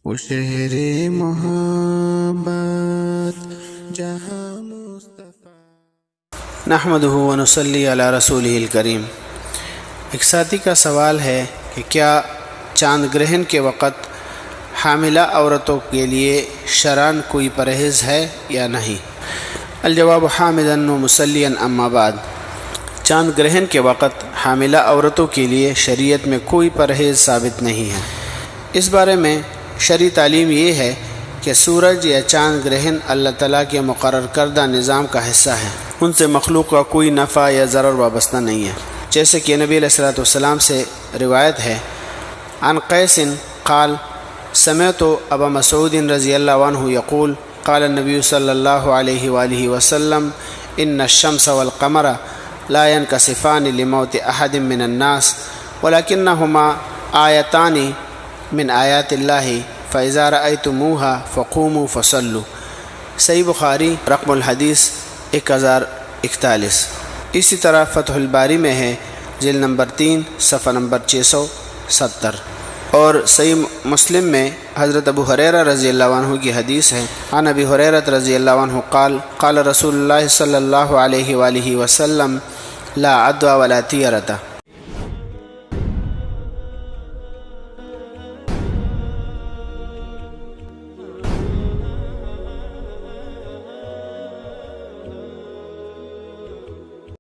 وہ شہر محبت جہاں مصطفیٰ۔ نحمدہ ونصلی علی رسولہ الکریم۔ ایک ساتھی کا سوال ہے کہ کیا چاند گرہن کے وقت حاملہ عورتوں کے لیے شرعاً کوئی پرہیز ہے یا نہیں؟ الجواب حامداً و مسلیاً اما بعد۔ چاند گرہن کے وقت حاملہ عورتوں کے لیے شریعت میں کوئی پرہیز ثابت نہیں ہے۔ اس بارے میں شرعی تعلیم یہ ہے کہ سورج یا چاند گرہن اللہ تعالیٰ کے مقرر کردہ نظام کا حصہ ہیں، ان سے مخلوق کا کوئی نفع یا ضرر وابستہ نہیں ہے، جیسے کہ نبی علیہ السلام سے روایت ہے، عن قیس قال سمعت ابا مسعود رضی اللہ عنہ یقول قال النبی صلی اللہ علیہ وآلہ وسلم ان الشمس والقمر لا ينكسفان لموت احد من الناس ولكنهما آیتان من آیات اللہ فإذا رأيتموها فقوموا فصلوا۔ صحیح بخاری رقم الحدیث 1041۔ اسی طرح فتح الباری میں ہے جلد نمبر 3 صفحہ نمبر 670۔ اور صحیح مسلم میں حضرت ابو ہریرہ رضی اللہ عنہ کی حدیث ہے، عن ابی ہریرہ رضی اللہ عنہ قال قال رسول اللہ صلی اللہ علیہ وآلہ وسلم لا عدوى ولا طیرۃ۔